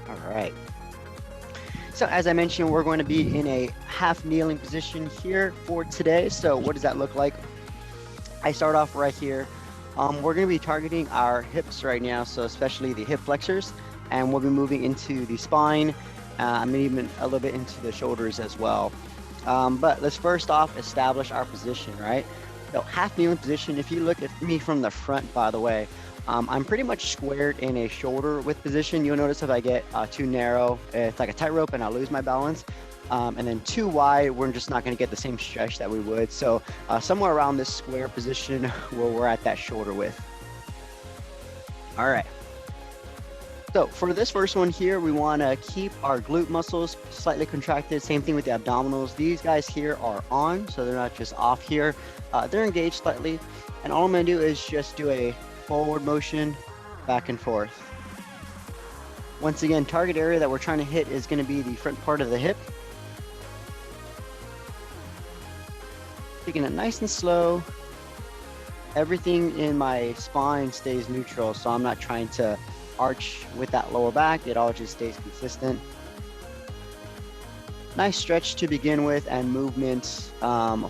All right. So as I mentioned, we're going to be in a half kneeling position here for today. So what does that look like? I start off right here. We're going to be targeting our hips right now, so especially the hip flexors, and we'll be moving into the spine, and even a little bit into the shoulders as well. But let's first off establish our position, right? So half kneeling position, if you look at me from the front, by the way, I'm pretty much squared in a shoulder width position. You'll notice if I get too narrow, it's like a tightrope and I'll lose my balance. And then too wide, we're just not going to get the same stretch that we would. So somewhere around this square position where we're at that shoulder width. All right. So for this first one here, we want to keep our glute muscles slightly contracted. Same thing with the abdominals. These guys here are on, so they're not just off here. They're engaged slightly. And all I'm going to do is just do a forward motion, back and forth. Once again, target area that we're trying to hit is going to be the front part of the hip. Taking it nice and slow. Everything in my spine stays neutral, so I'm not trying to arch with that lower back. It all just stays consistent. Nice stretch to begin with and movement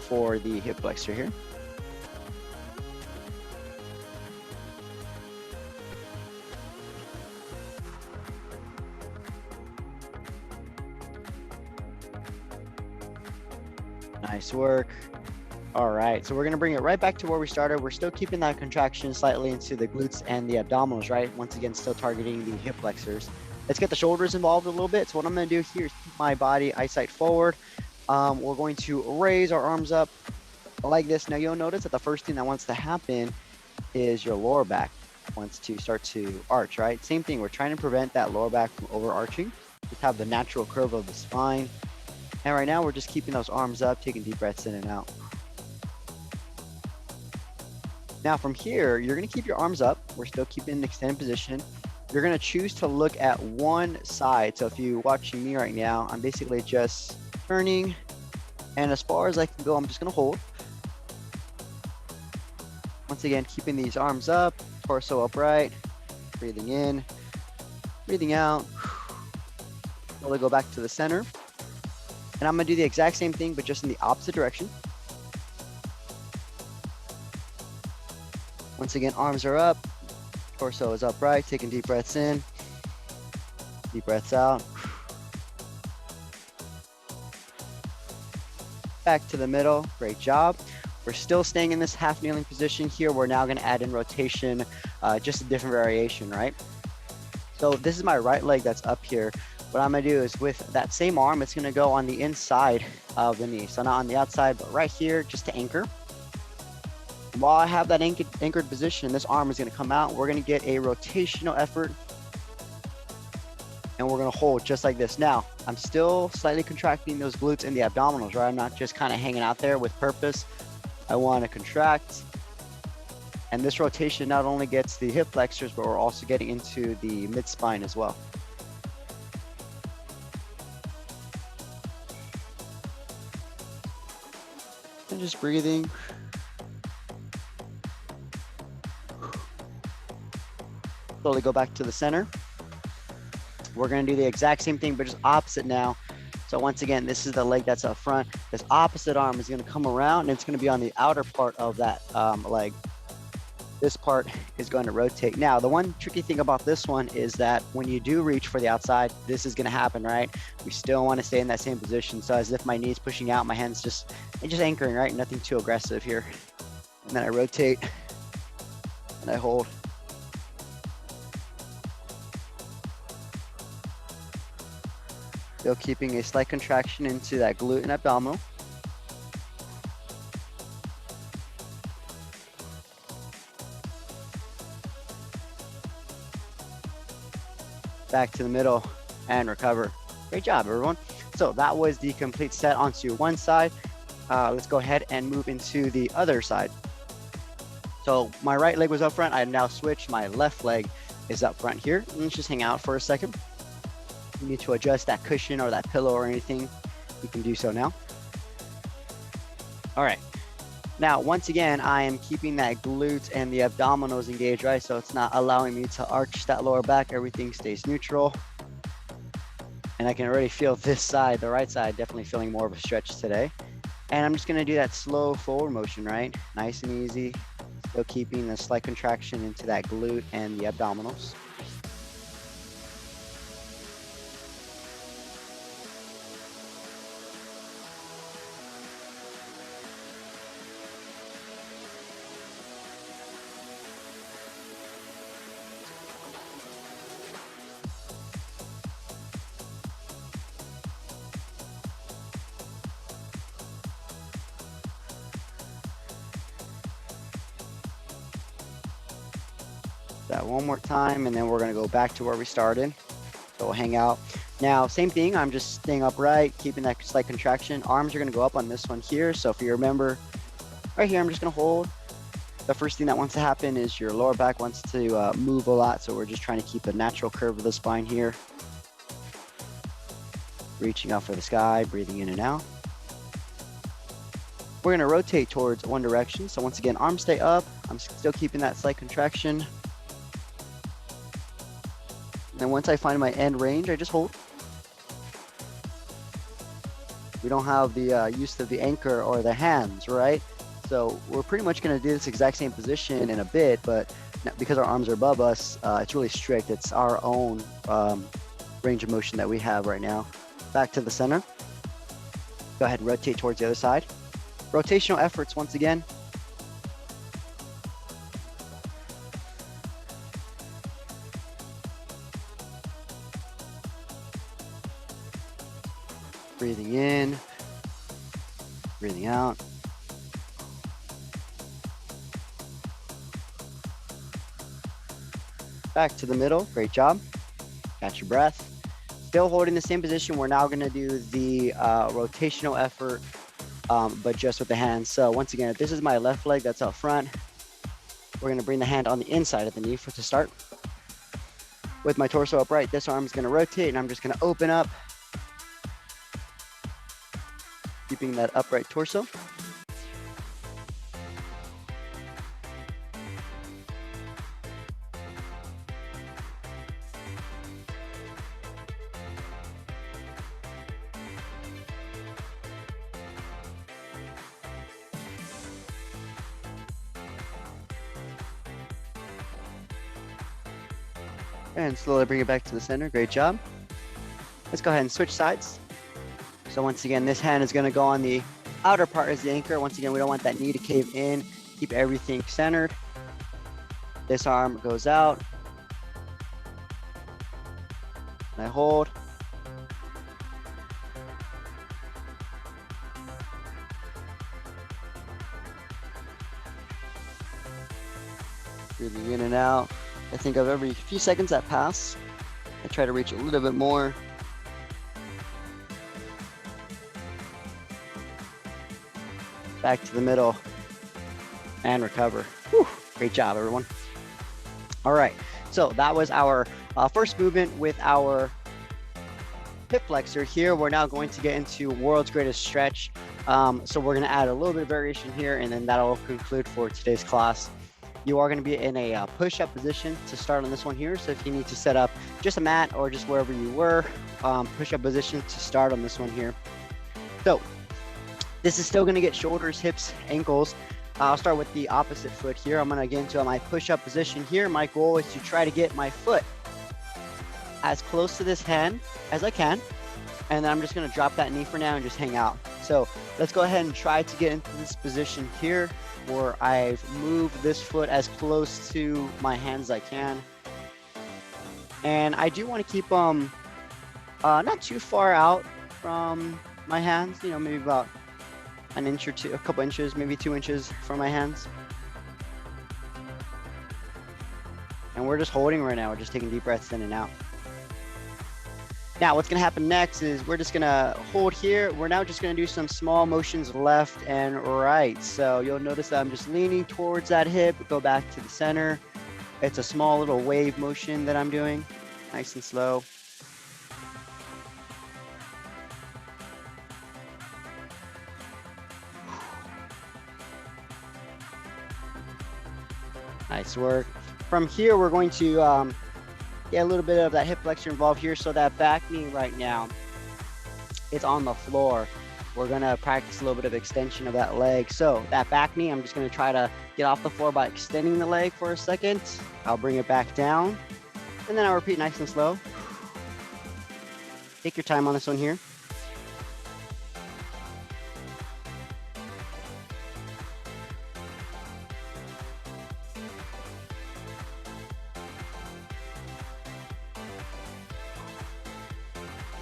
for the hip flexor here. Nice work. All right, so we're gonna bring it right back to where we started. We're still keeping that contraction slightly into the glutes and the abdominals, right? Once again, still targeting the hip flexors. Let's get the shoulders involved a little bit. So what I'm gonna do here is keep my body eyesight forward. We're going to raise our arms up like this. Now you'll notice that the first thing that wants to happen is your lower back wants to start to arch, right? Same thing, we're trying to prevent that lower back from overarching. Just have the natural curve of the spine. And right now we're just keeping those arms up, taking deep breaths in and out. Now from here, you're gonna keep your arms up. We're still keeping an extended position. You're gonna choose to look at one side. So if you're watching me right now, I'm basically just turning, and as far as I can go, I'm just gonna hold. Once again, keeping these arms up, torso upright, breathing in, breathing out. Slowly go back to the center. And I'm gonna do the exact same thing, but just in the opposite direction. Once again, arms are up, torso is upright, taking deep breaths in, deep breaths out. Back to the middle, great job. We're still staying in this half kneeling position here. We're now gonna add in rotation, just a different variation, right? So this is my right leg that's up here. What I'm gonna do is with that same arm, it's gonna go on the inside of the knee. So not on the outside, but right here, just to anchor. While I have that anchored position, this arm is gonna come out. We're gonna get a rotational effort, and we're gonna hold just like this. Now, I'm still slightly contracting those glutes and the abdominals, right? I'm not just kind of hanging out there with purpose. I wanna contract. And this rotation not only gets the hip flexors, but we're also getting into the mid spine as well. And just breathing. Slowly go back to the center. We're gonna do the exact same thing, but just opposite now. So once again, this is the leg that's up front. This opposite arm is gonna come around and it's gonna be on the outer part of that leg. This part is going to rotate. Now, the one tricky thing about this one is that when you do reach for the outside, this is gonna happen, right? We still wanna stay in that same position. So as if my knee's pushing out, my hand's just anchoring, right? Nothing too aggressive here. And then I rotate and I hold. Still keeping a slight contraction into that glute and abdominal. Back to the middle and recover. Great job, everyone. So that was the complete set onto one side. Let's go ahead and move into the other side. So my right leg was up front. I now switched. My left leg is up front here. Let's just hang out for a second. You need to adjust that cushion or that pillow or anything, you can do so now. All right. Now, once again, I am keeping that glutes and the abdominals engaged, right? So it's not allowing me to arch that lower back. Everything stays neutral. And I can already feel this side, the right side, definitely feeling more of a stretch today. And I'm just gonna do that slow forward motion, right? Nice and easy. Still keeping the slight contraction into that glute and the abdominals. That one more time, and then we're gonna go back to where we started. So we'll hang out. Now, same thing, I'm just staying upright, keeping that slight contraction. Arms are gonna go up on this one here. So if you remember, right here, I'm just gonna hold. The first thing that wants to happen is your lower back wants to move a lot. So we're just trying to keep a natural curve of the spine here. Reaching out for the sky, breathing in and out. We're gonna rotate towards one direction. So once again, arms stay up. I'm still keeping that slight contraction. And then once I find my end range, I just hold. We don't have the use of the anchor or the hands, right? So we're pretty much gonna do this exact same position in a bit, but because our arms are above us, it's really strict. It's our own range of motion that we have right now. Back to the center. Go ahead and rotate towards the other side. Rotational efforts once again. Breathing in, breathing out. Back to the middle, great job. Catch your breath. Still holding the same position. We're now gonna do the rotational effort, but just with the hands. So once again, if this is my left leg that's out front, we're gonna bring the hand on the inside of the knee to start. With my torso upright, this arm is gonna rotate and I'm just gonna open up, keeping that upright torso. And slowly bring it back to the center. Great job. Let's go ahead and switch sides. So once again, this hand is going to go on the outer part as the anchor. Once again, we don't want that knee to cave in. Keep everything centered. This arm goes out. And I hold. Breathing in and out. I think of every few seconds that pass, I try to reach a little bit more. Back to the middle and recover. Whew, great job, everyone. All right, so that was our first movement with our hip flexor. Here, we're now going to get into world's greatest stretch. So we're gonna add a little bit of variation here, and then that'll conclude for today's class. You are going to be in a push-up position to start on this one here. So if you need to set up just a mat or just wherever you were, push-up position to start on this one here. So this is still going to get shoulders, hips, ankles. I'll start with the opposite foot here. I'm going to get into my push-up position here. My goal is to try to get my foot as close to this hand as I can. And then I'm just going to drop that knee for now and just hang out. So let's go ahead and try to get into this position here, where I've moved this foot as close to my hands as I can. And I do want to keep them not too far out from my hands, you know, maybe about an inch or two, a couple inches, maybe 2 inches from my hands. And we're just holding right now. We're just taking deep breaths in and out. Now, what's going to happen next is we're just going to hold here. We're now just going to do some small motions left and right. So you'll notice that I'm just leaning towards that hip, go back to the center. It's a small little wave motion that I'm doing, nice and slow. Nice work. From here, we're going to get a little bit of that hip flexor involved here. So that back knee right now, it's on the floor. We're gonna practice a little bit of extension of that leg. So that back knee, I'm just gonna try to get off the floor by extending the leg for a second. I'll bring it back down, and then I'll repeat nice and slow. Take your time on this one here.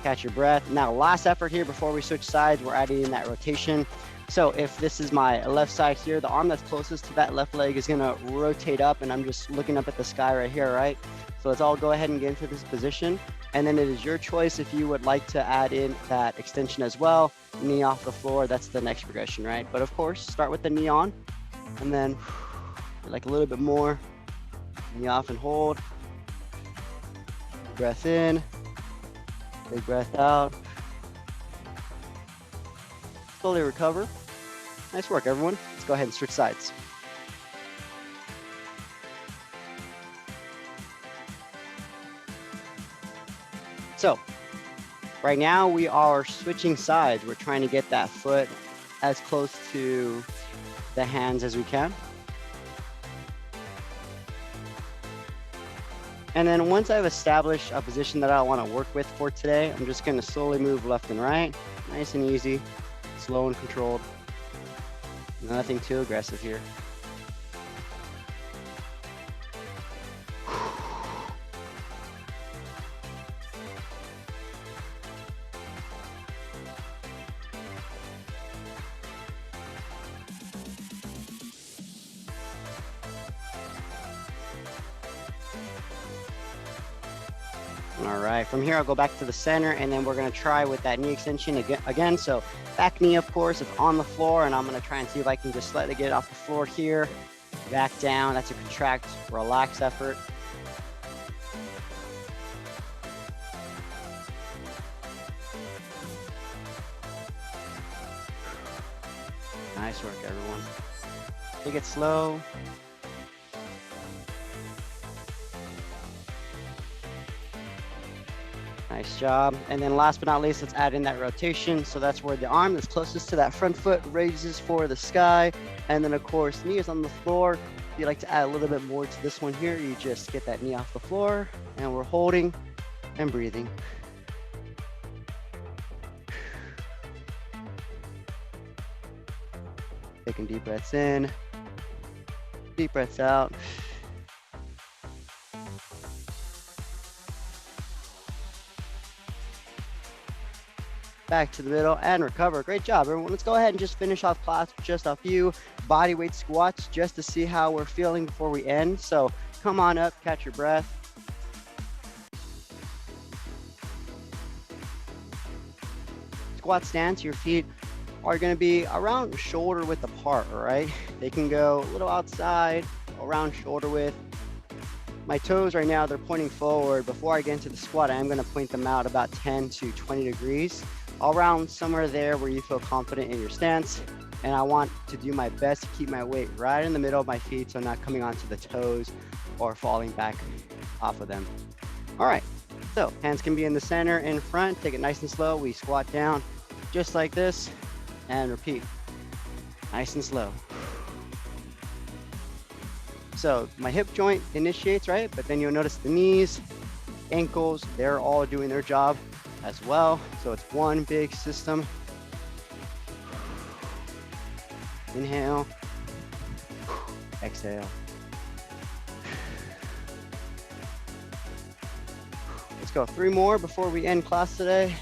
Catch your breath. Now, last effort here before we switch sides, we're adding in that rotation. So if this is my left side here, the arm that's closest to that left leg is gonna rotate up, and I'm just looking up at the sky right here, right? So let's all go ahead and get into this position. And then it is your choice if you would like to add in that extension as well. Knee off the floor, that's the next progression, right? But of course, start with the knee on, and then like a little bit more. Knee off and hold. Breath in. Big breath out. Slowly recover. Nice work, everyone. Let's go ahead and switch sides. So, right now we are switching sides. We're trying to get that foot as close to the hands as we can. And then once I've established a position that I want to work with for today, I'm just going to slowly move left and right. Nice and easy, slow and controlled. Nothing too aggressive here. All right, from here I'll go back to the center, and then we're gonna try with that knee extension again. So back knee, of course, is on the floor, and I'm gonna try and see if I can just slightly get it off the floor here. Back down, that's a contract, relax effort. Nice work, everyone. Take it slow. Nice job. And then last but not least, let's add in that rotation. So that's where the arm that's closest to that front foot raises for the sky. And then of course, knee is on the floor. If you'd like to add a little bit more to this one here, you just get that knee off the floor, and we're holding and breathing. Taking deep breaths in, deep breaths out. Back to the middle and recover. Great job, everyone. Let's go ahead and just finish off class with just a few body weight squats just to see how we're feeling before we end. So come on up, catch your breath. Squat stance, your feet are going to be around shoulder width apart, all right? They can go a little outside, around shoulder width. My toes right now, they're pointing forward. Before I get into the squat, I am going to point them out about 10 to 20 degrees, around somewhere there where you feel confident in your stance. And I want to do my best to keep my weight right in the middle of my feet, so I'm not coming onto the toes or falling back off of them. All right, so hands can be in the center, in front. Take it nice and slow. We squat down just like this and repeat. Nice and slow. So my hip joint initiates, right? But then you'll notice the knees, ankles, they're all doing their job as well. So it's one big system. Inhale, exhale. Let's go 3 more before we end class today.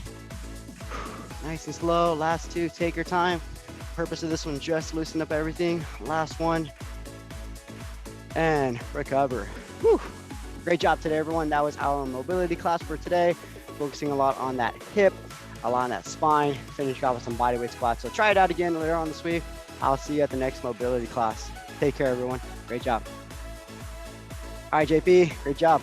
Nice and slow, last 2, take your time. Purpose of this one, just loosen up everything. Last one. And recover. Whew. Great job today, everyone. That was our mobility class for today. Focusing a lot on that hip, a lot on that spine, finish off with some bodyweight squats. So try it out again later on this week. I'll see you at the next mobility class. Take care, everyone. Great job. All right, JP, great job.